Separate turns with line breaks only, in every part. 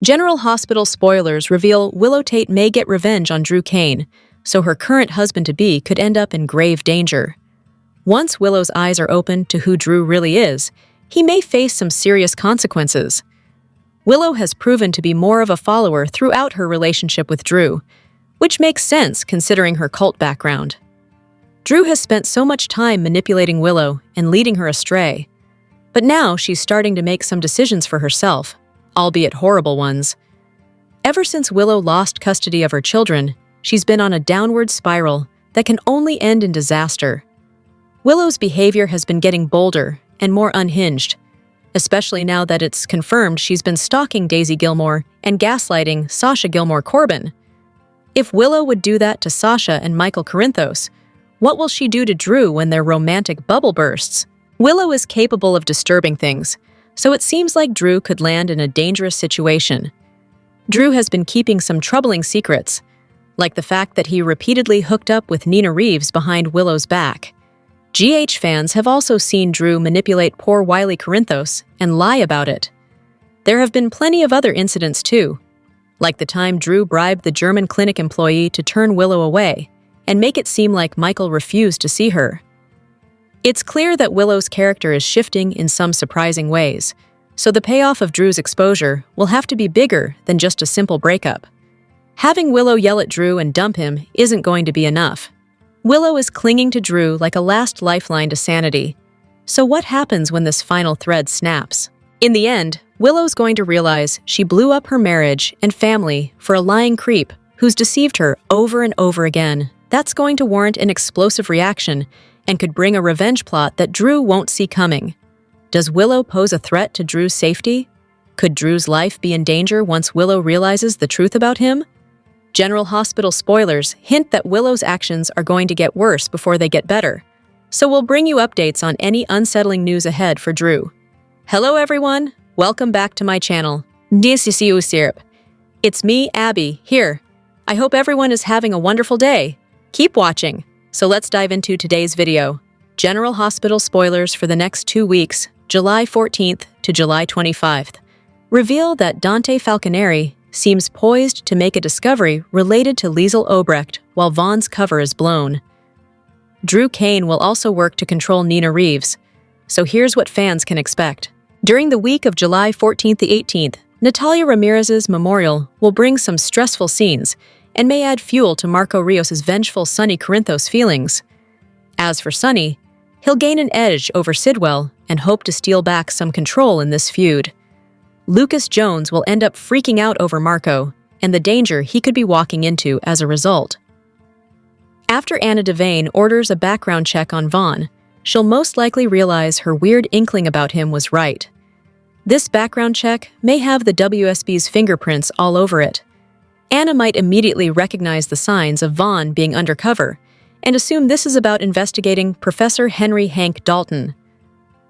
General Hospital spoilers reveal Willow Tate may get revenge on Drew Kane, so her current husband-to-be could end up in grave danger. Once Willow's eyes are open to who Drew really is, he may face some serious consequences. Willow has proven to be more of a follower throughout her relationship with Drew, which makes sense considering her cult background. Drew has spent so much time manipulating Willow and leading her astray, but now she's starting to make some decisions for herself, albeit horrible ones. Ever since Willow lost custody of her children, she's been on a downward spiral that can only end in disaster. Willow's behavior has been getting bolder and more unhinged, especially now that it's confirmed she's been stalking Daisy Gilmore and gaslighting Sasha Gilmore Corbin. If Willow would do that to Sasha and Michael Corinthos, what will she do to Drew when their romantic bubble bursts? Willow is capable of disturbing things, so it seems like Drew could land in a dangerous situation. Drew has been keeping some troubling secrets, like the fact that he repeatedly hooked up with Nina Reeves behind Willow's back. GH fans have also seen Drew manipulate poor Wiley Corinthos and lie about it. There have been plenty of other incidents too, like the time Drew bribed the German clinic employee to turn Willow away and make it seem like Michael refused to see her. It's clear that Willow's character is shifting in some surprising ways, so the payoff of Drew's exposure will have to be bigger than just a simple breakup. Having Willow yell at Drew and dump him isn't going to be enough. Willow is clinging to Drew like a last lifeline to sanity. So what happens when this final thread snaps? In the end, Willow's going to realize she blew up her marriage and family for a lying creep who's deceived her over and over again. That's going to warrant an explosive reaction and could bring a revenge plot that Drew won't see coming. Does Willow pose a threat to Drew's safety? Could Drew's life be in danger once Willow realizes the truth about him? General Hospital spoilers hint that Willow's actions are going to get worse before they get better, so we'll bring you updates on any unsettling news ahead for Drew. Hello everyone, welcome back to my channel. It's me, Abby, here. I hope everyone is having a wonderful day. Keep watching. So let's dive into today's video. General Hospital spoilers for the next 2 weeks, July 14th to July 25th, reveal that Dante Falconeri seems poised to make a discovery related to Liesl Obrecht while Vaughn'S cover is blown. Drew Kane will also work to control Nina Reeves, so here's what fans can expect. During the week of July 14th to 18th, Natalia Ramirez's memorial will bring some stressful scenes and may add fuel to Marco Rios's vengeful Sonny Corinthos feelings. As for Sonny, he'll gain an edge over Sidwell and hope to steal back some control in this feud. Lucas Jones will end up freaking out over Marco and the danger he could be walking into as a result. After Anna Devane orders a background check on Vaughn, she'll most likely realize her weird inkling about him was right. This background check may have the WSB's fingerprints all over it. Anna might immediately recognize the signs of Vaughn being undercover and assume this is about investigating Professor Henry Hank Dalton.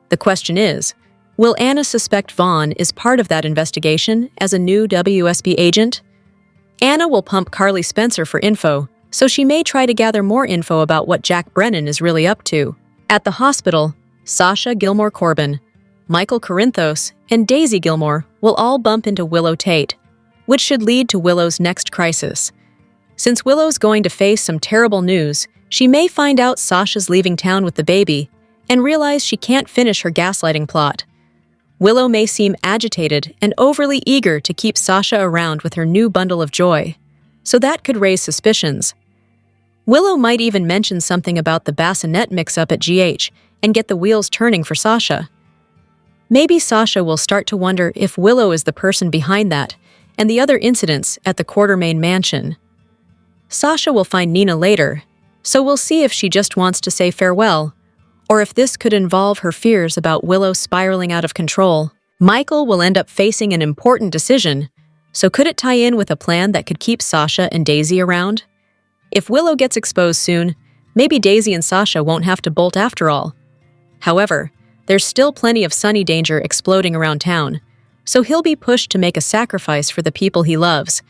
The question is, will Anna suspect Vaughn is part of that investigation as a new WSB agent? Anna will pump Carly Spencer for info, so she may try to gather more info about what Jack Brennan is really up to. At the hospital, Sasha Gilmore Corbin, Michael Corinthos, and Daisy Gilmore will all bump into Willow Tate, which should lead to Willow's next crisis. Since Willow's going to face some terrible news, she may find out Sasha's leaving town with the baby and realize she can't finish her gaslighting plot. Willow may seem agitated and overly eager to keep Sasha around with her new bundle of joy, so that could raise suspicions. Willow might even mention something about the bassinet mix-up at GH and get the wheels turning for Sasha. Maybe Sasha will start to wonder if Willow is the person behind that and the other incidents at the Quartermain mansion. Sasha will find Nina later, so we'll see if she just wants to say farewell, or if this could involve her fears about Willow spiraling out of control. Michael will end up facing an important decision, so could it tie in with a plan that could keep Sasha and Daisy around? If Willow gets exposed soon, maybe Daisy and Sasha won't have to bolt after all. However, there's still plenty of Sonny danger exploding around town, so he'll be pushed to make a sacrifice for the people he loves.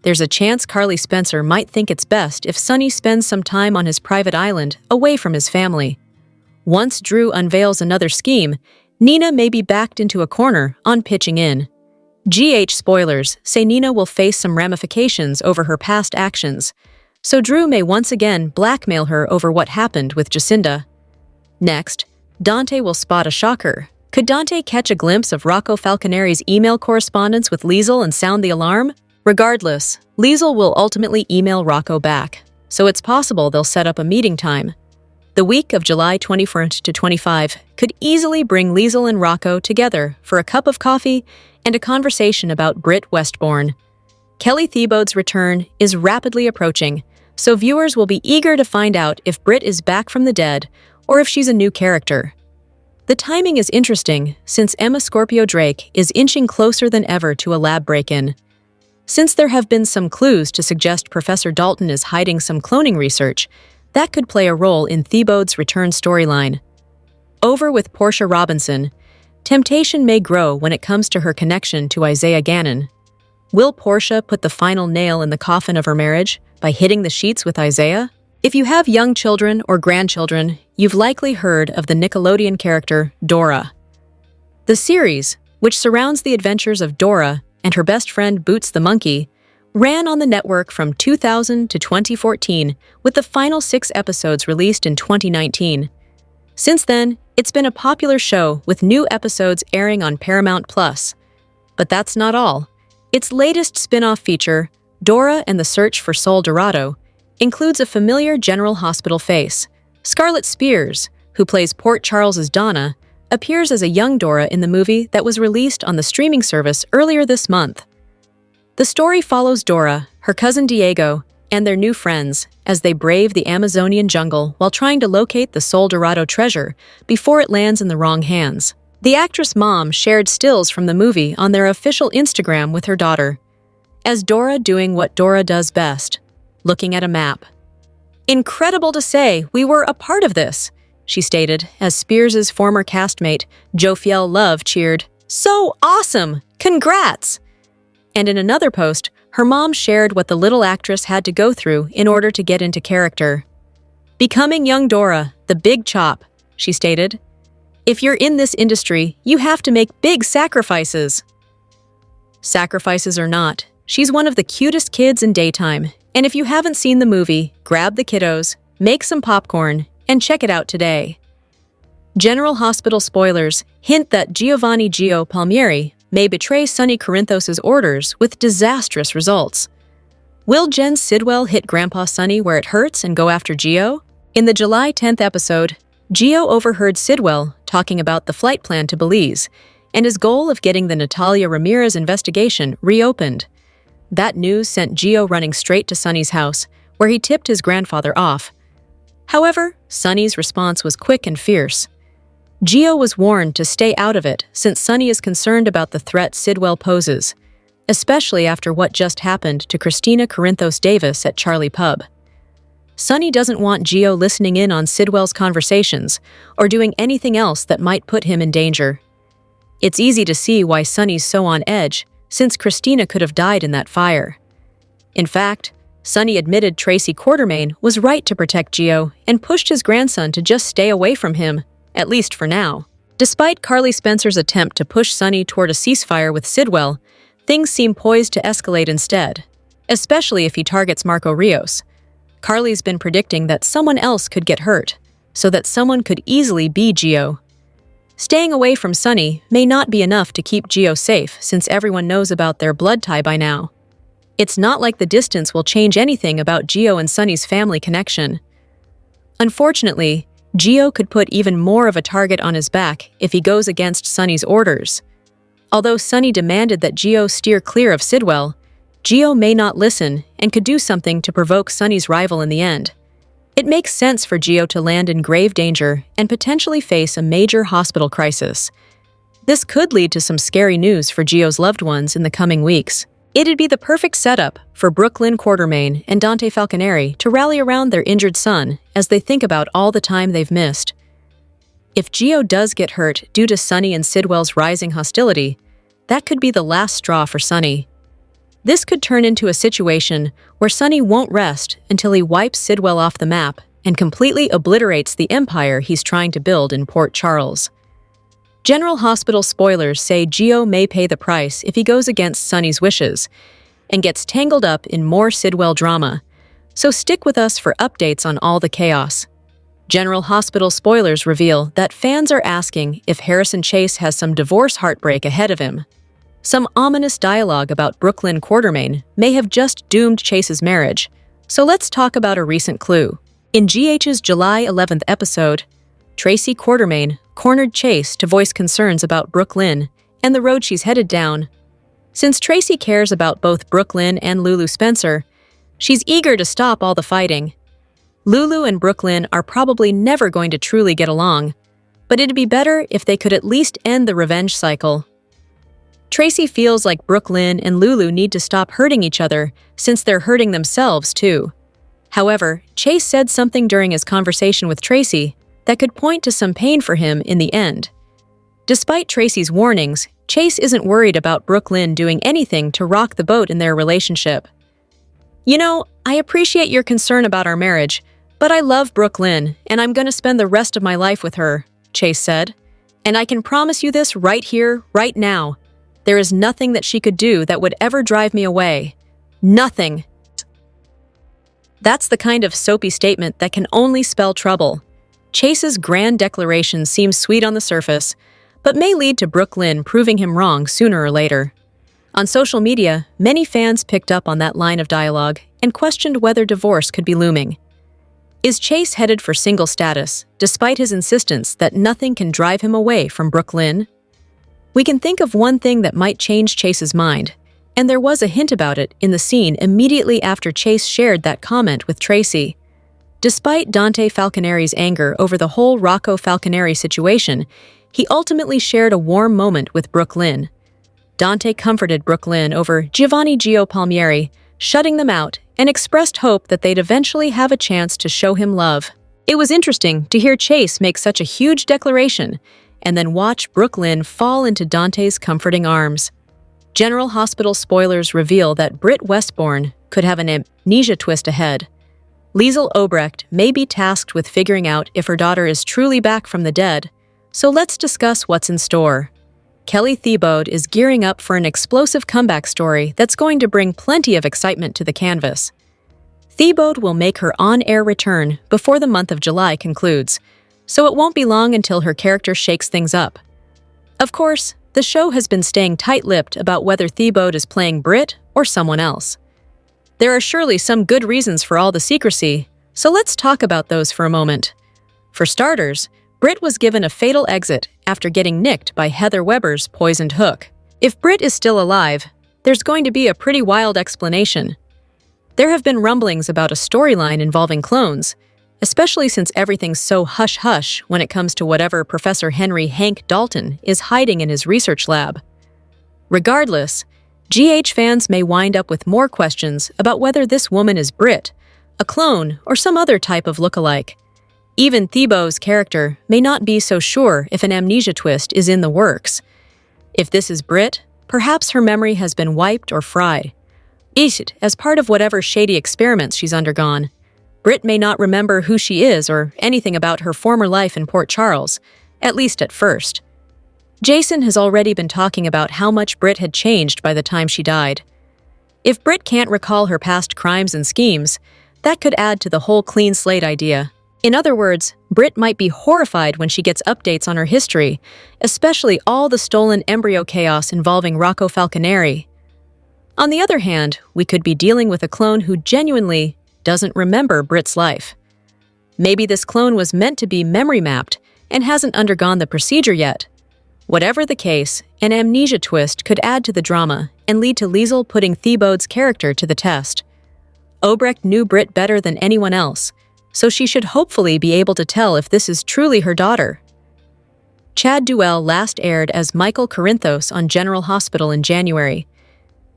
There's a chance Carly Spencer might think it's best if Sonny spends some time on his private island away from his family. Once Drew unveils another scheme, Nina may be backed into a corner on pitching in. Spoilers say Nina will face some ramifications over her past actions, so Drew may once again blackmail her over what happened with Jacinda. Next, Dante will spot a shocker. Could Dante catch a glimpse of Rocco Falconeri's email correspondence with Liesl and sound the alarm? Regardless, Liesl will ultimately email Rocco back, so it's possible they'll set up a meeting time. The week of July 21st to 25 could easily bring Liesl and Rocco together for a cup of coffee and a conversation about Britt Westbourne. Kelly Thiebaud's return is rapidly approaching, so viewers will be eager to find out if Britt is back from the dead or if she's a new character. The timing is interesting since Emma Scorpio Drake is inching closer than ever to a lab break-in. Since there have been some clues to suggest Professor Dalton is hiding some cloning research, that could play a role in Thiebaud's return storyline. Over with Portia Robinson, temptation may grow when it comes to her connection to Isaiah Gannon. Will Portia put the final nail in the coffin of her marriage by hitting the sheets with Isaiah? If you have young children or grandchildren, you've likely heard of the Nickelodeon character Dora. The series, which surrounds the adventures of Dora and her best friend Boots the monkey, ran on the network from 2000 to 2014, with the final 6 episodes released in 2019. Since then, it's been a popular show with new episodes airing on Paramount+. But that's not all. Its latest spin-off feature, Dora and the Search for Sol Dorado, includes a familiar General Hospital face. Scarlett Spears, who plays Port Charles's Donna, appears as a young Dora in the movie that was released on the streaming service earlier this month. The story follows Dora, her cousin Diego, and their new friends as they brave the Amazonian jungle while trying to locate the Sol Dorado treasure before it lands in the wrong hands. The actress' mom shared stills from the movie on their official Instagram with her daughter, as Dora doing what Dora does best, looking at a map. "Incredible to say we were a part of this," she stated, as Spears' former castmate, Jofiel Love, cheered, "So awesome! Congrats!" And in another post, her mom shared what the little actress had to go through in order to get into character. "Becoming young Dora, the big chop," she stated. "If you're in this industry, you have to make big sacrifices." Sacrifices or not, she's one of the cutest kids in daytime, and if you haven't seen the movie, grab the kiddos, make some popcorn, and check it out today. General Hospital spoilers hint that Giovanni Gio Palmieri may betray Sonny Corinthos' orders with disastrous results. Will Jen Sidwell hit Grandpa Sonny where it hurts and go after Gio? In the July 10th episode, Gio overheard Sidwell talking about the flight plan to Belize and his goal of getting the Natalia Ramirez investigation reopened. That news sent Gio running straight to Sonny's house, where he tipped his grandfather off. However, Sonny's response was quick and fierce. Gio was warned to stay out of it since Sonny is concerned about the threat Sidwell poses, especially after what just happened to Christina Corinthos Davis at Charlie Pub. Sonny doesn't want Gio listening in on Sidwell's conversations or doing anything else that might put him in danger. It's easy to see why Sonny's so on edge, since Christina could have died in that fire. In fact, Sonny admitted Tracy Quartermain was right to protect Gio and pushed his grandson to just stay away from him, at least for now. Despite Carly Spencer's attempt to push Sonny toward a ceasefire with Sidwell, things seem poised to escalate instead, especially if he targets Marco Rios. Carly's been predicting that someone else could get hurt, so that someone could easily be Gio. Staying away from Sonny may not be enough to keep Gio safe since everyone knows about their blood tie by now. It's not like the distance will change anything about Gio and Sonny's family connection. Unfortunately, Gio could put even more of a target on his back if he goes against Sonny's orders. Although Sonny demanded that Gio steer clear of Sidwell, Gio may not listen and could do something to provoke Sonny's rival in the end. It makes sense for Gio to land in grave danger and potentially face a major hospital crisis. This could lead to some scary news for Gio's loved ones in the coming weeks. It'd be the perfect setup for Brooklyn Quartermain and Dante Falconeri to rally around their injured son as they think about all the time they've missed. If Gio does get hurt due to Sonny and Sidwell's rising hostility, that could be the last straw for Sonny. This could turn into a situation where Sonny won't rest until he wipes Sidwell off the map and completely obliterates the empire he's trying to build in Port Charles. General Hospital spoilers say Gio may pay the price if he goes against Sunny's wishes and gets tangled up in more Sidwell drama, so stick with us for updates on all the chaos. General Hospital spoilers reveal that fans are asking if Harrison Chase has some divorce heartbreak ahead of him. Some ominous dialogue about Brooklyn Quartermain may have just doomed Chase's marriage, so let's talk about a recent clue. In GH's July 11th episode, Tracy Quartermain cornered Chase to voice concerns about Brooklyn and the road she's headed down. Since Tracy cares about both Brooklyn and Lulu Spencer, she's eager to stop all the fighting. Lulu and Brooklyn are probably never going to truly get along, but it'd be better if they could at least end the revenge cycle. Tracy feels like Brooklyn and Lulu need to stop hurting each other since they're hurting themselves too. However, Chase said something during his conversation with Tracy that could point to some pain for him in the end. Despite Tracy's warnings, Chase isn't worried about Brooklyn doing anything to rock the boat in their relationship. "You know, I appreciate your concern about our marriage, but I love Brooklyn, and I'm going to spend the rest of my life with her," Chase said. "And I can promise you this right here, right now. There is nothing that she could do that would ever drive me away. Nothing." That's the kind of soapy statement that can only spell trouble. Chase's grand declaration seems sweet on the surface, but may lead to Brooklyn proving him wrong sooner or later. On social media, many fans picked up on that line of dialogue and questioned whether divorce could be looming. Is Chase headed for single status, despite his insistence that nothing can drive him away from Brooklyn? We can think of one thing that might change Chase's mind, and there was a hint about it in the scene immediately after Chase shared that comment with Tracy. Despite Dante Falconeri's anger over the whole Rocco Falconeri situation, he ultimately shared a warm moment with Brooklyn. Dante comforted Brooklyn over Giovanni Gio Palmieri, shutting them out, and expressed hope that they'd eventually have a chance to show him love. It was interesting to hear Chase make such a huge declaration and then watch Brooklyn fall into Dante's comforting arms. General Hospital spoilers reveal that Britt Westbourne could have an amnesia twist ahead. Liesl Obrecht may be tasked with figuring out if her daughter is truly back from the dead, so let's discuss what's in store. Kelly Thiebaud is gearing up for an explosive comeback story that's going to bring plenty of excitement to the canvas. Thiebaud will make her on-air return before the month of July concludes, so it won't be long until her character shakes things up. Of course, the show has been staying tight-lipped about whether Thiebaud is playing Britt or someone else. There are surely some good reasons for all the secrecy, so let's talk about those for a moment. For starters, Britt was given a fatal exit after getting nicked by Heather Weber's poisoned hook. If Britt is still alive, there's going to be a pretty wild explanation. There have been rumblings about a storyline involving clones, especially since everything's so hush-hush when it comes to whatever Professor Henry Hank Dalton is hiding in his research lab. Regardless, GH fans may wind up with more questions about whether this woman is Britt, a clone, or some other type of look-alike. Even Thiebaud's character may not be so sure if an amnesia twist is in the works. If this is Britt, perhaps her memory has been wiped or fried. As part of whatever shady experiments she's undergone. Britt may not remember who she is or anything about her former life in Port Charles, at least at first. Jason has already been talking about how much Britt had changed by the time she died. If Britt can't recall her past crimes and schemes, that could add to the whole clean slate idea. In other words, Britt might be horrified when she gets updates on her history, especially all the stolen embryo chaos involving Rocco Falconeri. On the other hand, we could be dealing with a clone who genuinely doesn't remember Britt's life. Maybe this clone was meant to be memory mapped and hasn't undergone the procedure yet. Whatever the case, an amnesia twist could add to the drama and lead to Liesl putting Thiebaud's character to the test. Obrecht knew Britt better than anyone else, so she should hopefully be able to tell if this is truly her daughter. Chad Duell last aired as Michael Corinthos on General Hospital in January.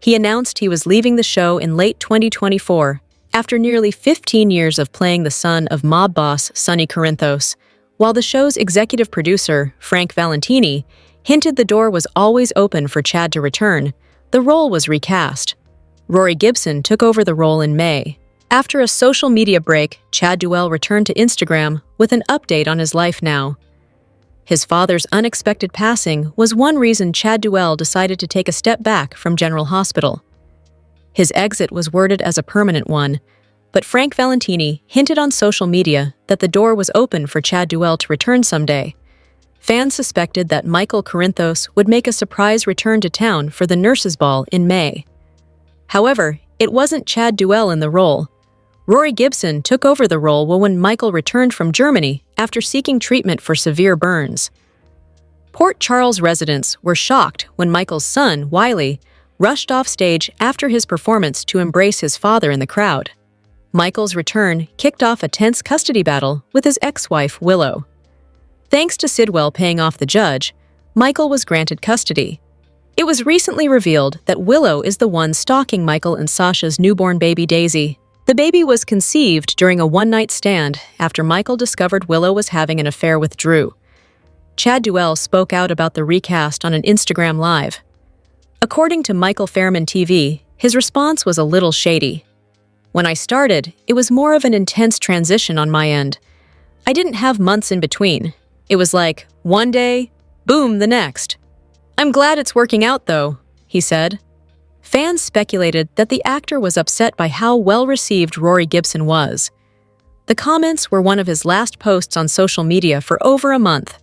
He announced he was leaving the show in late 2024 after nearly 15 years of playing the son of mob boss Sonny Corinthos, while the show's executive producer, Frank Valentini, hinted the door was always open for Chad to return. The role was recast. Rory Gibson took over the role in May. After a social media break, Chad Duell returned to Instagram with an update on his life now. His father's unexpected passing was one reason Chad Duell decided to take a step back from General Hospital. His exit was worded as a permanent one, but Frank Valentini hinted on social media that the door was open for Chad Duell to return someday. Fans suspected that Michael Corinthos would make a surprise return to town for the Nurses' Ball in May. However, it wasn't Chad Duell in the role. Rory Gibson took over the role when Michael returned from Germany after seeking treatment for severe burns. Port Charles residents were shocked when Michael's son, Wiley, rushed off stage after his performance to embrace his father in the crowd. Michael's return kicked off a tense custody battle with his ex-wife, Willow. Thanks to Sidwell paying off the judge, Michael was granted custody. It was recently revealed that Willow is the one stalking Michael and Sasha's newborn baby Daisy. The baby was conceived during a one-night stand after Michael discovered Willow was having an affair with Drew. Chad Duell spoke out about the recast on an Instagram Live. According to Michael Fairman TV, his response was a little shady. "When I started, it was more of an intense transition on my end. I didn't have months in between. It was like, one day, boom, the next. I'm glad it's working out, though," he said. Fans speculated that the actor was upset by how well-received Rory Gibson was. The comments were one of his last posts on social media for over a month.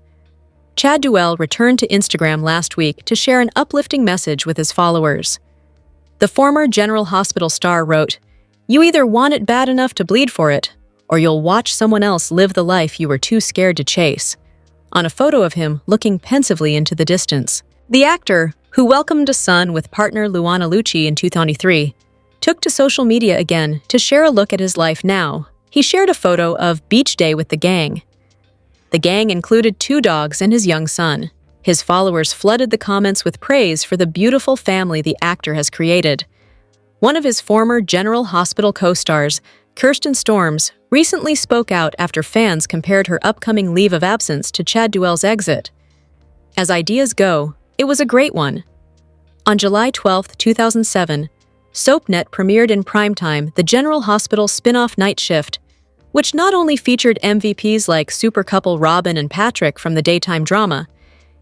Chad Duell returned to Instagram last week to share an uplifting message with his followers. The former General Hospital star wrote, "You either want it bad enough to bleed for it, or you'll watch someone else live the life you were too scared to chase," on a photo of him looking pensively into the distance. The actor, who welcomed a son with partner Luana Lucci in 2023, took to social media again to share a look at his life now. He shared a photo of beach day with the gang. The gang included 2 dogs and his young son. His followers flooded the comments with praise for the beautiful family the actor has created. One of his former General Hospital co-stars, Kirsten Storms, recently spoke out after fans compared her upcoming leave of absence to Chad Duell's exit. As ideas go, it was a great one. On July 12, 2007, SoapNet premiered in primetime the General Hospital spin-off Night Shift, which not only featured MVPs like super couple Robin and Patrick from the daytime drama,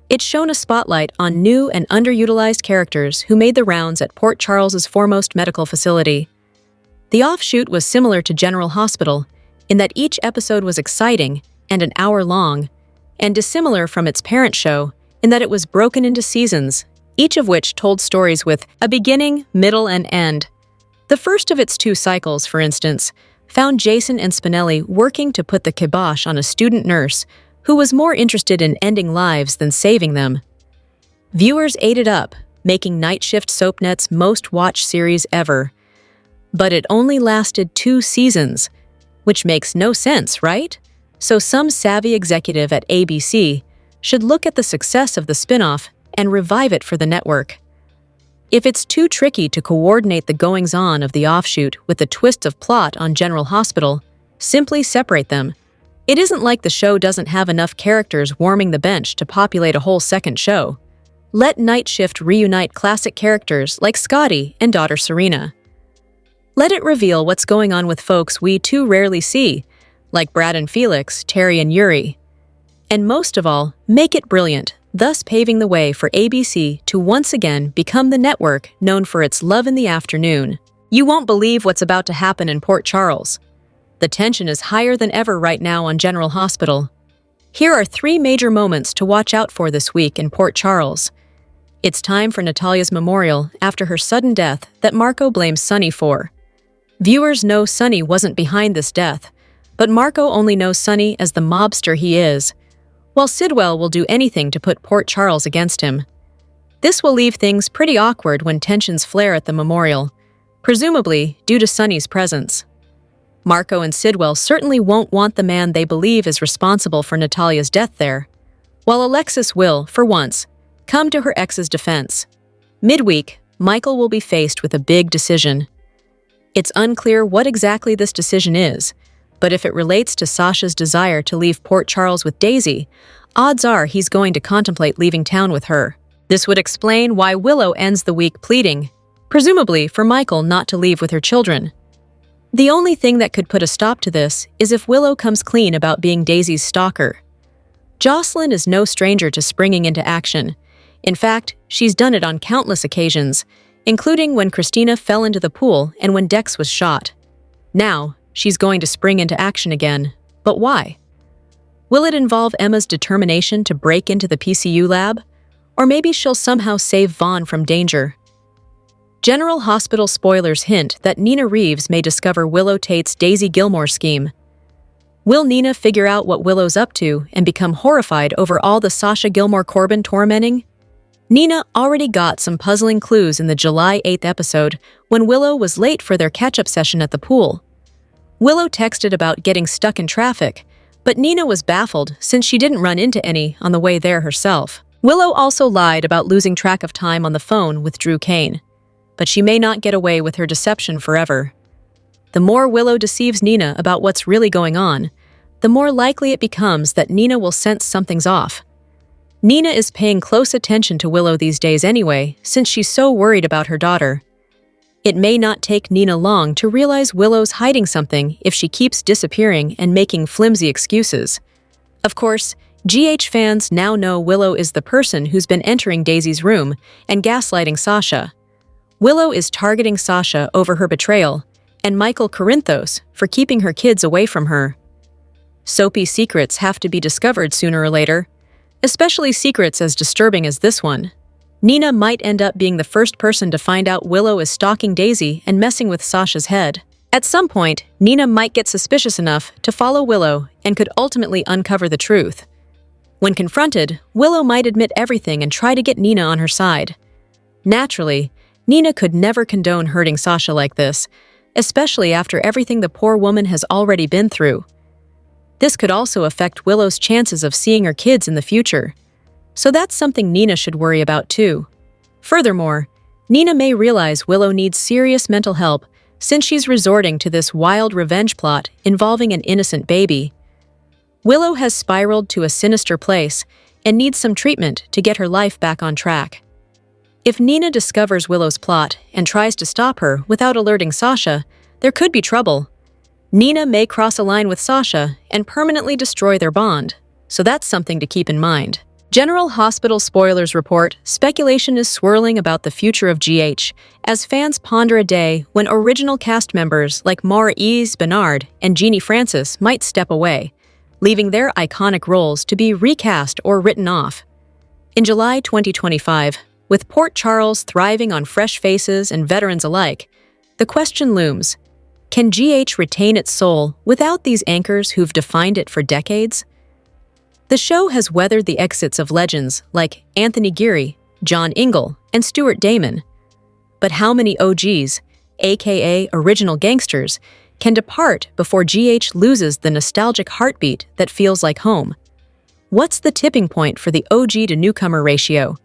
it shone a spotlight on new and underutilized characters who made the rounds at Port Charles's foremost medical facility. The offshoot was similar to General Hospital in that each episode was exciting and an hour long, and dissimilar from its parent show in that it was broken into seasons, each of which told stories with a beginning, middle, and end. The first of its 2 cycles, for instance, found Jason and Spinelli working to put the kibosh on a student nurse who was more interested in ending lives than saving them. Viewers ate it up, making Night Shift SoapNet's most-watched series ever. But it only lasted 2 seasons, which makes no sense, right? So some savvy executive at ABC should look at the success of the spin-off and revive it for the network. If it's too tricky to coordinate the goings-on of the offshoot with the twists of plot on General Hospital, simply separate them. It isn't like the show doesn't have enough characters warming the bench to populate a whole second show. Let Night Shift reunite classic characters like Scotty and daughter Serena. Let it reveal what's going on with folks we too rarely see, like Brad and Felix, Terry and Yuri. And most of all, make it brilliant, thus paving the way for ABC to once again become the network known for its love in the afternoon. You won't believe what's about to happen in Port Charles. The tension is higher than ever right now on General Hospital. Here are 3 major moments to watch out for this week in Port Charles. It's time for Natalia's memorial after her sudden death that Marco blames Sonny for. Viewers know Sonny wasn't behind this death, but Marco only knows Sonny as the mobster he is, while Sidwell will do anything to put Port Charles against him. This will leave things pretty awkward when tensions flare at the memorial, presumably due to Sonny's presence. Marco and Sidwell certainly won't want the man they believe is responsible for Natalia's death there, while Alexis will, for once, come to her ex's defense. Midweek, Michael will be faced with a big decision. It's unclear what exactly this decision is, but if it relates to Sasha's desire to leave Port Charles with Daisy, odds are he's going to contemplate leaving town with her. This would explain why Willow ends the week pleading, presumably for Michael not to leave with her children. The only thing that could put a stop to this is if Willow comes clean about being Daisy's stalker. Jocelyn is no stranger to springing into action. In fact, she's done it on countless occasions, including when Christina fell into the pool and when Dex was shot. Now, she's going to spring into action again. But why? Will it involve Emma's determination to break into the PCU lab? Or maybe she'll somehow save Vaughn from danger? General Hospital spoilers hint that Nina Reeves may discover Willow Tate's Daisy Gilmore scheme. Will Nina figure out what Willow's up to and become horrified over all the Sasha Gilmore Corbin tormenting? Nina already got some puzzling clues in the July 8th episode when Willow was late for their catch-up session at the pool. Willow texted about getting stuck in traffic, but Nina was baffled since she didn't run into any on the way there herself. Willow also lied about losing track of time on the phone with Drew Kane, but she may not get away with her deception forever. The more Willow deceives Nina about what's really going on, the more likely it becomes that Nina will sense something's off. Nina is paying close attention to Willow these days anyway, since she's so worried about her daughter. It may not take Nina long to realize Willow's hiding something if she keeps disappearing and making flimsy excuses. Of course, GH fans now know Willow is the person who's been entering Daisy's room and gaslighting Sasha. Willow is targeting Sasha over her betrayal, and Michael Corinthos for keeping her kids away from her. Soapy secrets have to be discovered sooner or later, especially secrets as disturbing as this one. Nina might end up being the first person to find out Willow is stalking Daisy and messing with Sasha's head. At some point, Nina might get suspicious enough to follow Willow and could ultimately uncover the truth. When confronted, Willow might admit everything and try to get Nina on her side. Naturally, Nina could never condone hurting Sasha like this, especially after everything the poor woman has already been through. This could also affect Willow's chances of seeing her kids in the future. So that's something Nina should worry about too. Furthermore, Nina may realize Willow needs serious mental help since she's resorting to this wild revenge plot involving an innocent baby. Willow has spiraled to a sinister place and needs some treatment to get her life back on track. If Nina discovers Willow's plot and tries to stop her without alerting Sasha, there could be trouble. Nina may cross a line with Sasha and permanently destroy their bond, so that's something to keep in mind. General Hospital spoilers report speculation is swirling about the future of GH as fans ponder a day when original cast members like Maurice Bernard and Jeannie Francis might step away, leaving their iconic roles to be recast or written off. In July 2025, with Port Charles thriving on fresh faces and veterans alike, the question looms, can GH retain its soul without these anchors who've defined it for decades? The show has weathered the exits of legends like Anthony Geary, John Ingle, and Stuart Damon. But how many OGs, aka original gangsters, can depart before GH loses the nostalgic heartbeat that feels like home? What's the tipping point for the OG to newcomer ratio?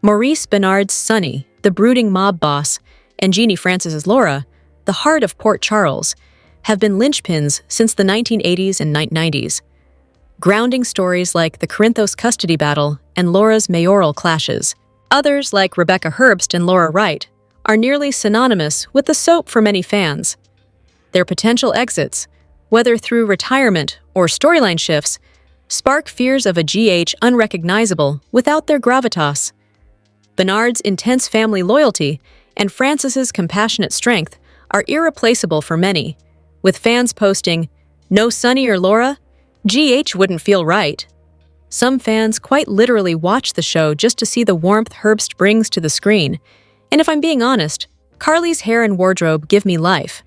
Maurice Bernard's Sonny, the brooding mob boss, and Jeannie Francis's Laura, the heart of Port Charles, have been linchpins since the 1980s and 90s. Grounding stories like the Corinthos custody battle and Laura's mayoral clashes. Others, like Rebecca Herbst and Laura Wright, are nearly synonymous with the soap for many fans. Their potential exits, whether through retirement or storyline shifts, spark fears of a GH unrecognizable without their gravitas. Bernard's intense family loyalty and Francis's compassionate strength are irreplaceable for many, with fans posting, "No Sonny or Laura? GH wouldn't feel right." Some fans quite literally watch the show just to see the warmth Herbst brings to the screen, and if I'm being honest, Carly's hair and wardrobe give me life.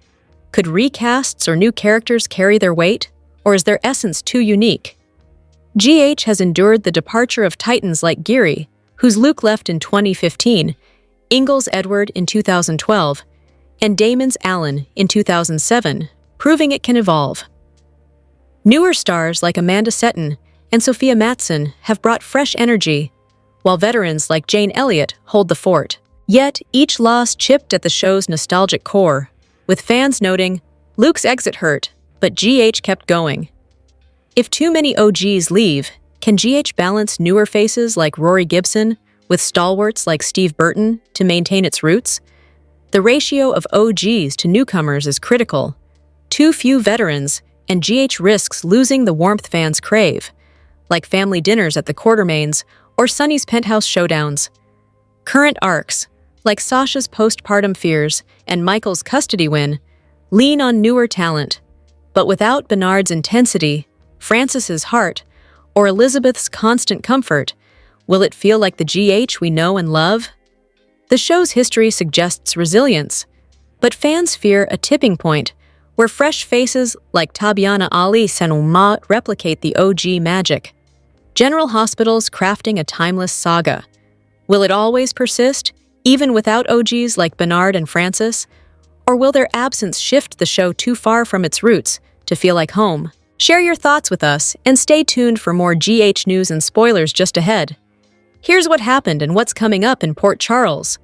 Could recasts or new characters carry their weight, or is their essence too unique? GH has endured the departure of titans like Geary, whose Luke left in 2015, Ingle's Edward in 2012, and Damon's Alan in 2007, proving it can evolve. Newer stars like Amanda Setton and Sophia Matson have brought fresh energy, while veterans like Jane Elliott hold the fort. Yet, each loss chipped at the show's nostalgic core, with fans noting, Luke's exit hurt, but GH kept going. If too many OGs leave, can GH balance newer faces like Rory Gibson with stalwarts like Steve Burton to maintain its roots? The ratio of OGs to newcomers is critical. Too few veterans, and GH risks losing the warmth fans crave. like family dinners at the Quartermains or Sunny's penthouse showdowns. Current arcs, like Sasha's postpartum fears and Michael's custody win, lean on newer talent, but without Bernard's intensity, Francis's heart, or Elizabeth's constant comfort, will it feel like the GH we know and love? The show's history suggests resilience, but fans fear a tipping point where fresh faces like Tabyana Ali Senuma replicate the OG magic. General Hospital's crafting a timeless saga. Will it always persist, even without OGs like Bernard and Francis? Or will their absence shift the show too far from its roots to feel like home? Share your thoughts with us and stay tuned for more GH news and spoilers just ahead. Here's what happened and what's coming up in Port Charles.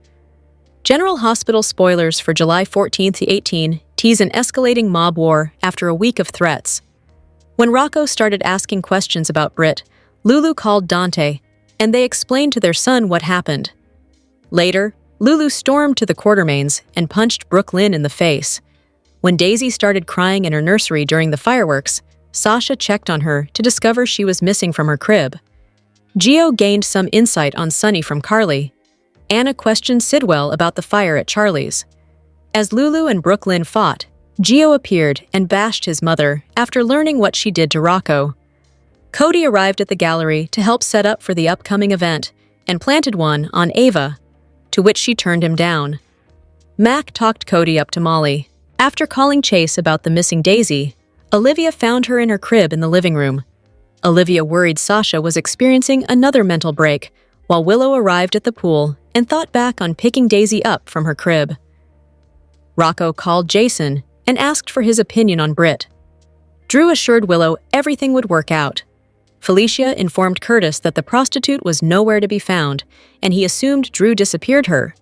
General Hospital spoilers for July 14 to 18 tease an escalating mob war after a week of threats. When Rocco started asking questions about Britt, Lulu called Dante, and they explained to their son what happened. Later, Lulu stormed to the Quartermains and punched Brooklyn in the face. When Daisy started crying in her nursery during the fireworks, Sasha checked on her to discover she was missing from her crib. Gio gained some insight on Sunny from Carly. Anna questioned Sidwell about the fire at Charlie's. As Lulu and Brooklyn fought, Gio appeared and bashed his mother after learning what she did to Rocco. Cody arrived at the gallery to help set up for the upcoming event and planted one on Ava, to which she turned him down. Mac talked Cody up to Molly. After calling Chase about the missing Daisy, Olivia found her in her crib in the living room. Olivia worried Sasha was experiencing another mental break, while Willow arrived at the pool and thought back on picking Daisy up from her crib. Rocco called Jason and asked for his opinion on Britt. Drew assured Willow everything would work out. Felicia informed Curtis that the prostitute was nowhere to be found, and he assumed Drew disappeared her.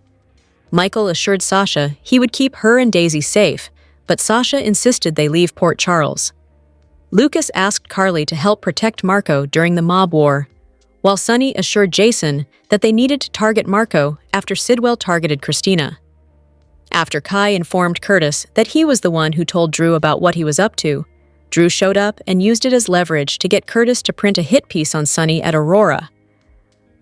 Michael assured Sasha he would keep her and Daisy safe, but Sasha insisted they leave Port Charles. Lucas asked Carly to help protect Marco during the mob war, while Sunny assured Jason that they needed to target Marco after Sidwell targeted Christina. After Kai informed Curtis that he was the one who told Drew about what he was up to, Drew showed up and used it as leverage to get Curtis to print a hit piece on Sunny at Aurora.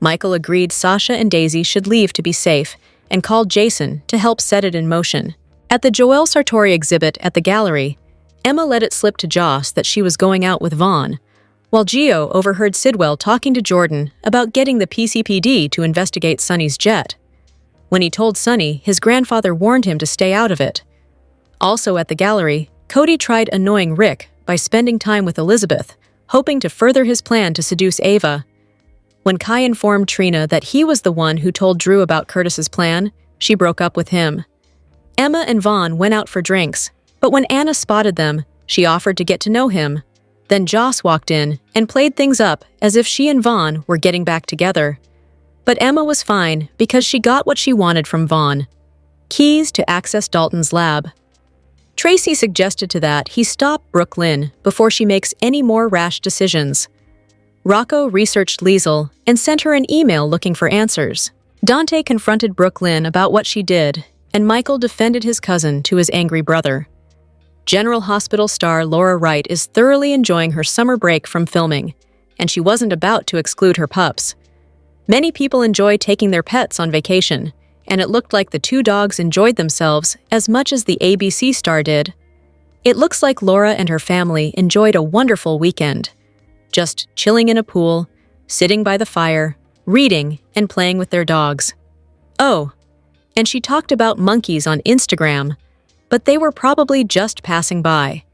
Michael agreed Sasha and Daisy should leave to be safe and called Jason to help set it in motion. At the Joelle Sartori exhibit at the gallery, Emma let it slip to Joss that she was going out with Vaughn, while Gio overheard Sidwell talking to Jordan about getting the PCPD to investigate Sunny's jet. When he told Sunny, his grandfather warned him to stay out of it. Also at the gallery, Cody tried annoying Rick by spending time with Elizabeth, hoping to further his plan to seduce Ava. When Kai informed Trina that he was the one who told Drew about Curtis's plan, she broke up with him. Emma and Vaughn went out for drinks, but when Anna spotted them, she offered to get to know him. Then Joss walked in and played things up as if she and Vaughn were getting back together. But Emma was fine because she got what she wanted from Vaughn: keys to access Dalton's lab. Tracy suggested to that he stop Brooklyn before she makes any more rash decisions. Rocco researched Liesl and sent her an email looking for answers. Dante confronted Brooklyn about what she did, and Michael defended his cousin to his angry brother. General Hospital star Laura Wright is thoroughly enjoying her summer break from filming, and she wasn't about to exclude her pups. Many people enjoy taking their pets on vacation, and it looked like the two dogs enjoyed themselves as much as the ABC star did. It looks like Laura and her family enjoyed a wonderful weekend, just chilling in a pool, sitting by the fire, reading, and playing with their dogs. Oh, and she talked about monkeys on Instagram, but they were probably just passing by.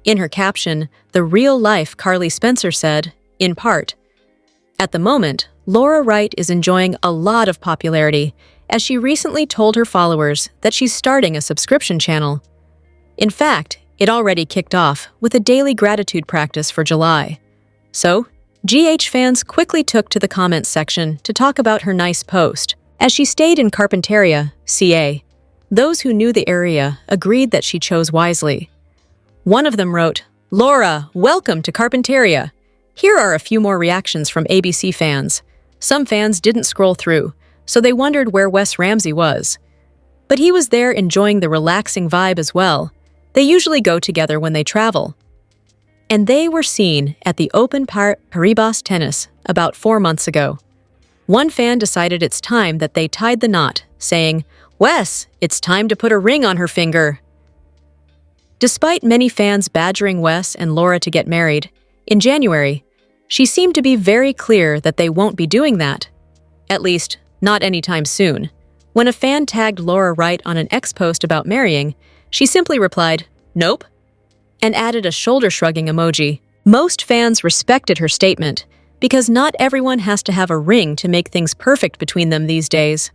In her caption, the real-life Carly Spencer said, in part, "At the moment, Laura Wright is enjoying a lot of popularity as she recently told her followers that she's starting a subscription channel. In fact, it already kicked off with a daily gratitude practice for July. So, GH fans quickly took to the comments section to talk about her nice post. As she stayed in Carpinteria, CA, those who knew the area agreed that she chose wisely. One of them wrote, "Laura, welcome to Carpinteria." Here are a few more reactions from ABC fans. Some fans didn't scroll through, so they wondered where Wes Ramsey was. But he was there enjoying the relaxing vibe as well. They usually go together when they travel. and they were seen at the Open Paribas Tennis about 4 months ago. One fan decided it's time that they tied the knot, saying, "Wes, it's time to put a ring on her finger." Despite many fans badgering Wes and Laura to get married, in January, she seemed to be very clear that they won't be doing that. At least, not anytime soon. When a fan tagged Laura Wright on an X post about marrying, she simply replied, "Nope," and added a shoulder-shrugging emoji. Most fans respected her statement, because not everyone has to have a ring to make things perfect between them these days.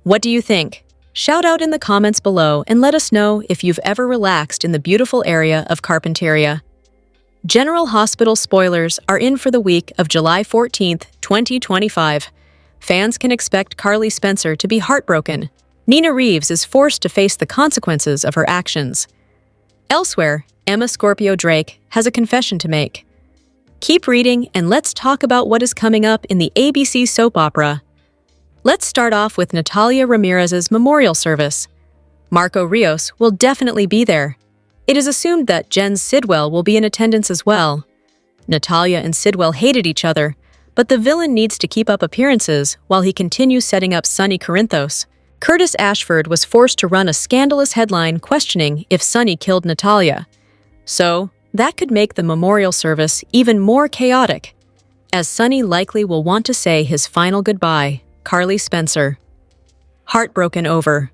What do you think? Shout out in the comments below and let us know if you've ever relaxed in the beautiful area of Carpinteria. General Hospital spoilers are in for the week of July 14th, 2025. Fans can expect Carly Spencer to be heartbroken. Nina Reeves is forced to face the consequences of her actions. Elsewhere, Emma Scorpio Drake has a confession to make. Keep reading and let's talk about what is coming up in the ABC soap opera. Let's start off with Natalia Ramirez's memorial service. Marco Rios will definitely be there. It is assumed that Jen Sidwell will be in attendance as well. Natalia and Sidwell hated each other, but the villain needs to keep up appearances while he continues setting up Sonny Corinthos. Curtis Ashford was forced to run a scandalous headline questioning if Sonny killed Natalia. So, that could make the memorial service even more chaotic, as Sonny likely will want to say his final goodbye. Carly Spencer. Heartbroken over.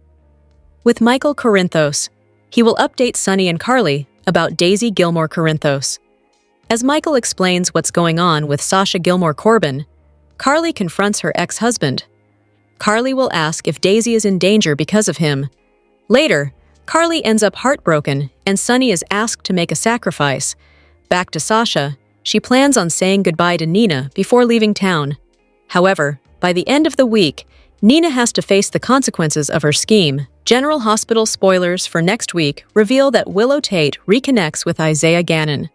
With Michael Corinthos, he will update Sonny and Carly about Daisy Gilmore Corinthos. As Michael explains what's going on with Sasha Gilmore Corbin, Carly confronts her ex-husband. Carly will ask if Daisy is in danger because of him. Later, Carly ends up heartbroken and Sonny is asked to make a sacrifice. Back to Sasha, she plans on saying goodbye to Nina before leaving town. However, by the end of the week, Nina has to face the consequences of her scheme. General Hospital spoilers for next week reveal that Willow Tate reconnects with Isaiah Gannon.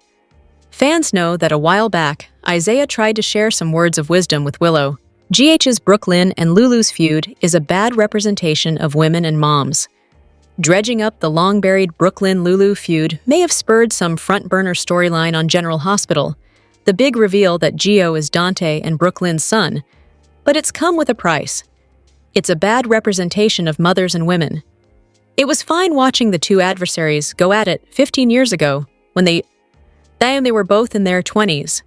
Fans know that a while back, Isaiah tried to share some words of wisdom with Willow. GH's Brooklyn and Lulu's feud is a bad representation of women and moms. Dredging up the long-buried Brooklyn-Lulu feud may have spurred some front-burner storyline on General Hospital, the big reveal that Gio is Dante and Brooklyn's son, but it's come with a price. It's a bad representation of mothers and women. It was fine watching the two adversaries go at it 15 years ago when they were both in their 20s.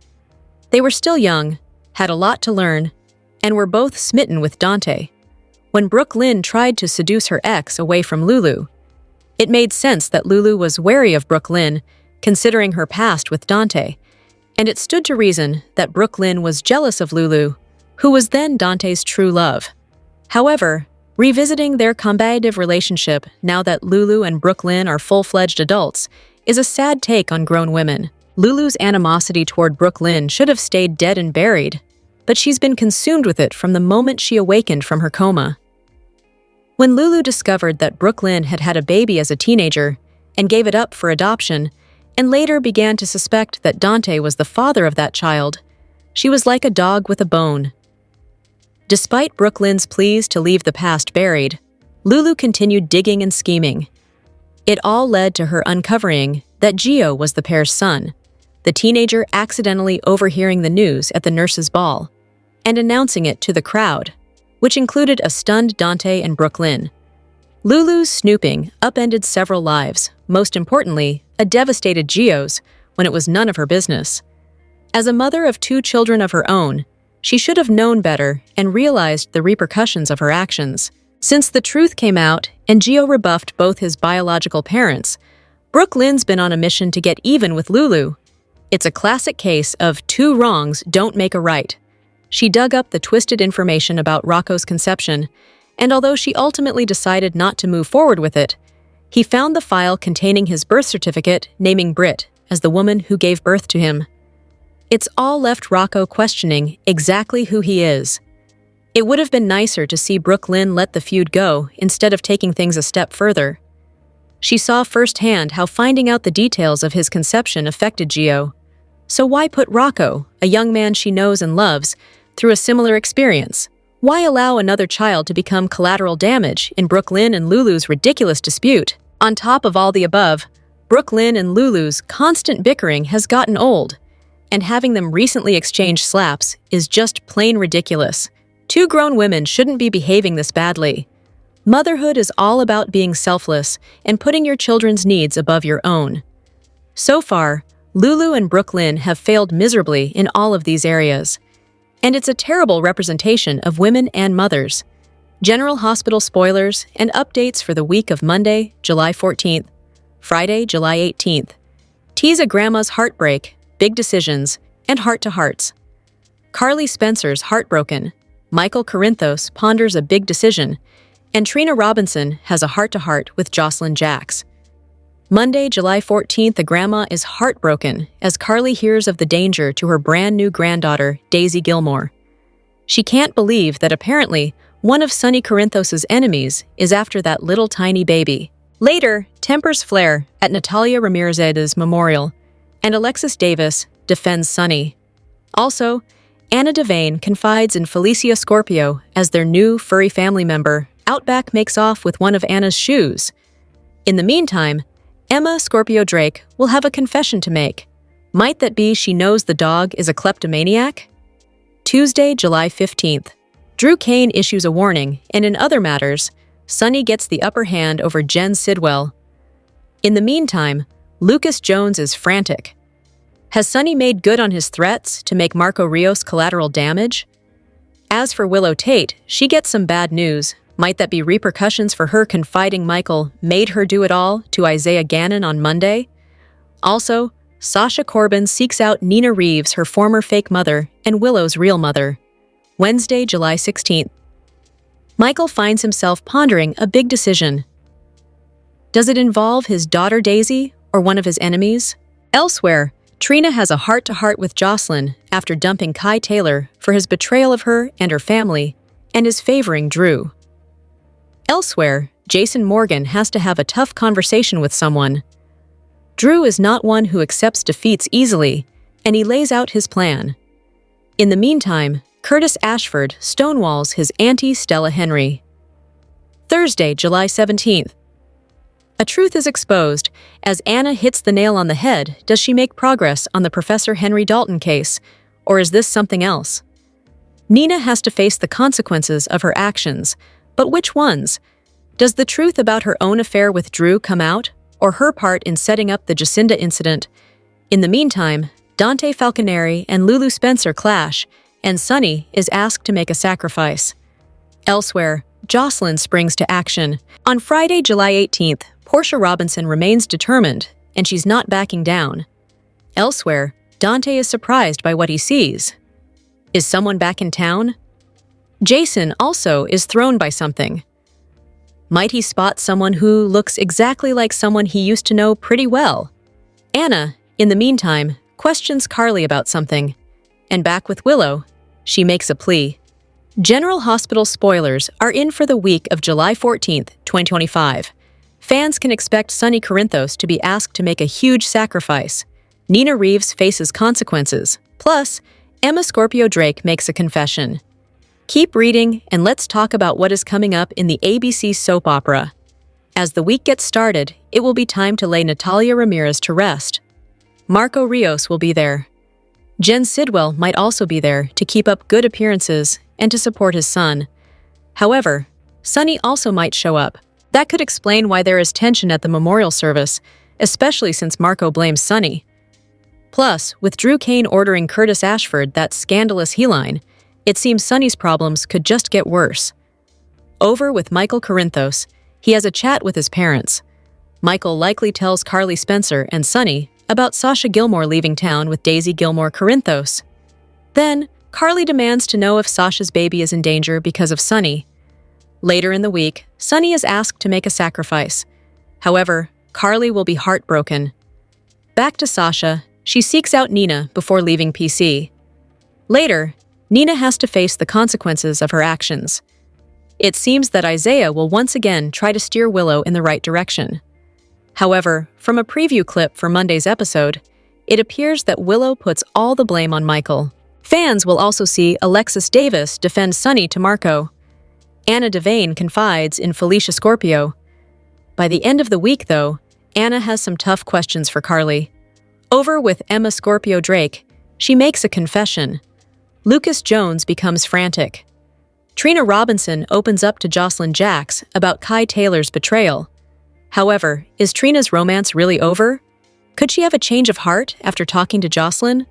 They were still young, had a lot to learn, and were both smitten with Dante. When Brooklyn tried to seduce her ex away from Lulu, it made sense that Lulu was wary of Brooklyn, considering her past with Dante, and it stood to reason that Brooklyn was jealous of Lulu, who was then Dante's true love. However, revisiting their combative relationship now that Lulu and Brooklyn are full-fledged adults is a sad take on grown women. Lulu's animosity toward Brooklyn should have stayed dead and buried, but she's been consumed with it from the moment she awakened from her coma. When Lulu discovered that Brooklyn had had a baby as a teenager and gave it up for adoption, and later began to suspect that Dante was the father of that child, she was like a dog with a bone. Despite Brooklyn's pleas to leave the past buried, Lulu continued digging and scheming. It all led to her uncovering that Gio was the pair's son, the teenager accidentally overhearing the news at the nurses' ball and announcing it to the crowd, which included a stunned Dante and Brooklyn. Lulu's snooping upended several lives, most importantly, a devastated Gio's, when it was none of her business. As a mother of 2 children of her own, she should have known better and realized the repercussions of her actions. Since the truth came out and Gio rebuffed both his biological parents, Brooklyn's been on a mission to get even with Lulu. It's a classic case of 2 wrongs don't make a right. She dug up the twisted information about Rocco's conception, and although she ultimately decided not to move forward with it, he found the file containing his birth certificate naming Britt as the woman who gave birth to him. It's all left Rocco questioning exactly who he is. It would have been nicer to see Brooklyn let the feud go instead of taking things a step further. She saw firsthand how finding out the details of his conception affected Gio. So why put Rocco, a young man she knows and loves, through a similar experience? Why allow another child to become collateral damage in Brooklyn and Lulu's ridiculous dispute? On top of all the above, Brooklyn and Lulu's constant bickering has gotten old, and having them recently exchange slaps is just plain ridiculous. Two grown women shouldn't be behaving this badly. Motherhood is all about being selfless and putting your children's needs above your own. So far, Lulu and Brooklyn have failed miserably in all of these areas. And it's a terrible representation of women and mothers. General Hospital spoilers and updates for the week of Monday, July 14th, Friday, July 18th. Tease a grandma's heartbreak, big decisions, and heart-to-hearts. Carly Spencer's heartbroken. Michael Corinthos ponders a big decision, and Trina Robinson has a heart-to-heart with Jocelyn Jacks. Monday, July 14th, the grandma is heartbroken as Carly hears of the danger to her brand-new granddaughter, Daisy Gilmore. She can't believe that apparently one of Sonny Corinthos' enemies is after that little tiny baby. Later, tempers flare at Natalia Ramirez's memorial, and Alexis Davis defends Sonny. Also, Anna Devane confides in Felicia Scorpio as their new furry family member. Outback makes off with one of Anna's shoes. In the meantime, Emma Scorpio Drake will have a confession to make. Might that be she knows the dog is a kleptomaniac? Tuesday, July 15th. Drew Kane issues a warning, and in other matters, Sonny gets the upper hand over Jen Sidwell. In the meantime, Lucas Jones is frantic. Has Sonny made good on his threats to make Marco Rios collateral damage? As for Willow Tate, she gets some bad news. Might that be repercussions for her confiding Michael made her do it all to Isaiah Gannon on Monday? Also, Sasha Corbin seeks out Nina Reeves, her former fake mother, and Willow's real mother. Wednesday, July 16th. Michael finds himself pondering a big decision. Does it involve his daughter Daisy or one of his enemies? Elsewhere, Trina has a heart-to-heart with Jocelyn after dumping Kai Taylor for his betrayal of her and her family, and is favoring Drew. Elsewhere, Jason Morgan has to have a tough conversation with someone. Drew is not one who accepts defeats easily, and he lays out his plan. In the meantime, Curtis Ashford stonewalls his auntie Stella Henry. Thursday, July 17th. A truth is exposed. As Anna hits the nail on the head, does she make progress on the Professor Henry Dalton case, or is this something else? Nina has to face the consequences of her actions, but which ones? Does the truth about her own affair with Drew come out, or her part in setting up the Jacinda incident? In the meantime, Dante Falconeri and Lulu Spencer clash, and Sonny is asked to make a sacrifice. Elsewhere, Jocelyn springs to action. On Friday, July 18th, Portia Robinson remains determined, and she's not backing down. Elsewhere, Dante is surprised by what he sees. Is someone back in town? Jason also is thrown by something. Might he spot someone who looks exactly like someone he used to know pretty well? Anna, in the meantime, questions Carly about something. And back with Willow, she makes a plea. General Hospital spoilers are in for the week of July 14th, 2025. Fans can expect Sonny Corinthos to be asked to make a huge sacrifice. Nina Reeves faces consequences. Plus, Emma Scorpio Drake makes a confession. Keep reading, and let's talk about what is coming up in the ABC soap opera. As the week gets started, it will be time to lay Natalia Ramirez to rest. Marco Rios will be there. Jen Sidwell might also be there to keep up good appearances and to support his son. However, Sonny also might show up. That could explain why there is tension at the memorial service, especially since Marco blames Sonny. Plus, with Drew Kane ordering Curtis Ashford that scandalous heline, it seems Sonny's problems could just get worse. Over with Michael Corinthos, he has a chat with his parents. Michael likely tells Carly Spencer and Sonny about Sasha Gilmore leaving town with Daisy Gilmore Corinthos. Then, Carly demands to know if Sasha's baby is in danger because of Sonny. Later in the week, Sonny is asked to make a sacrifice. However, Carly will be heartbroken. Back to Sasha, she seeks out Nina before leaving PC. Later, Nina has to face the consequences of her actions. It seems that Isaiah will once again try to steer Willow in the right direction. However, from a preview clip for Monday's episode, it appears that Willow puts all the blame on Michael. Fans will also see Alexis Davis defend Sonny to Marco. Anna Devane confides in Felicia Scorpio. By the end of the week, though, Anna has some tough questions for Carly. Over with Emma Scorpio Drake, she makes a confession. Lucas Jones becomes frantic. Trina Robinson opens up to Jocelyn Jacks about Kai Taylor's betrayal. However, is Trina's romance really over? Could she have a change of heart after talking to Jocelyn?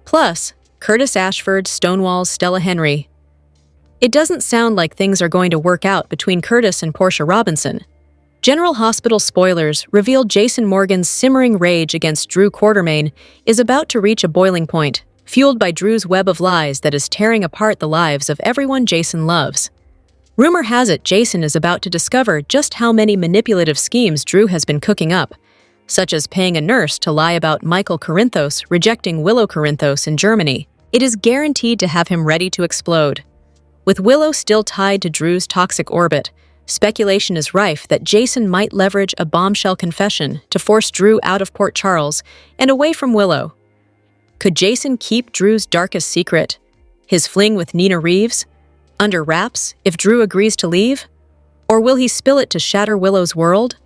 Plus, Curtis Ashford stonewalls Stella Henry. It doesn't sound like things are going to work out between Curtis and Portia Robinson. General Hospital spoilers reveal Jason Morgan's simmering rage against Drew Quartermaine is about to reach a boiling point, fueled by Drew's web of lies that is tearing apart the lives of everyone Jason loves. Rumor has it Jason is about to discover just how many manipulative schemes Drew has been cooking up, such as paying a nurse to lie about Michael Corinthos rejecting Willow Corinthos in Germany. It is guaranteed to have him ready to explode. With Willow still tied to Drew's toxic orbit, speculation is rife that Jason might leverage a bombshell confession to force Drew out of Port Charles and away from Willow. Could Jason keep Drew's darkest secret, his fling with Nina Reeves, under wraps if Drew agrees to leave? Or will he spill it to shatter Willow's world?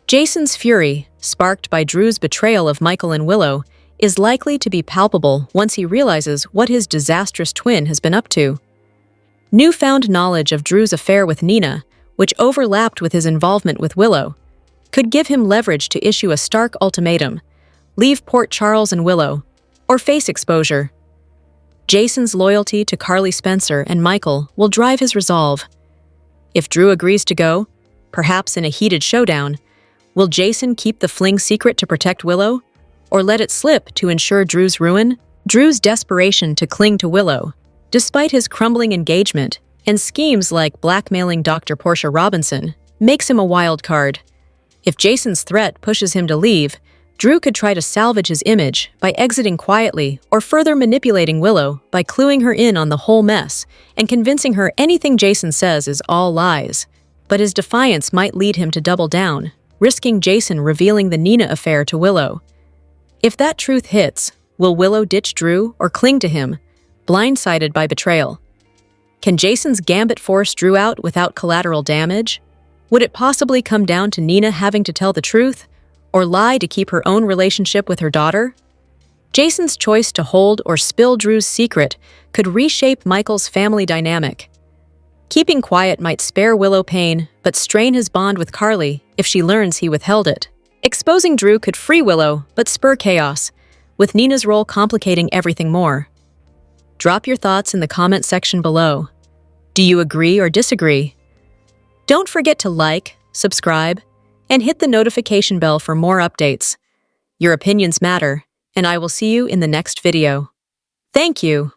Jason's fury, sparked by Drew's betrayal of Michael and Willow, is likely to be palpable once he realizes what his disastrous twin has been up to. Newfound knowledge of Drew's affair with Nina, which overlapped with his involvement with Willow, could give him leverage to issue a stark ultimatum: leave Port Charles and Willow, or face exposure. Jason's loyalty to Carly Spencer and Michael will drive his resolve. If Drew agrees to go, perhaps in a heated showdown, will Jason keep the fling secret to protect Willow, or let it slip to ensure Drew's ruin? Drew's desperation to cling to Willow, despite his crumbling engagement and schemes like blackmailing Dr. Portia Robinson, makes him a wild card. If Jason's threat pushes him to leave, Drew could try to salvage his image by exiting quietly or further manipulating Willow by cluing her in on the whole mess and convincing her anything Jason says is all lies. But his defiance might lead him to double down, risking Jason revealing the Nina affair to Willow. If that truth hits, will Willow ditch Drew or cling to him, blindsided by betrayal? Can Jason's gambit force Drew out without collateral damage? Would it possibly come down to Nina having to tell the truth, or lie to keep her own relationship with her daughter? Jason's choice to hold or spill Drew's secret could reshape Michael's family dynamic. Keeping quiet might spare Willow pain, but strain his bond with Carly if she learns he withheld it. Exposing Drew could free Willow, but spur chaos, with Nina's role complicating everything more. Drop your thoughts in the comment section below. Do you agree or disagree? Don't forget to like, subscribe, and hit the notification bell for more updates. Your opinions matter, and I will see you in the next video. Thank you.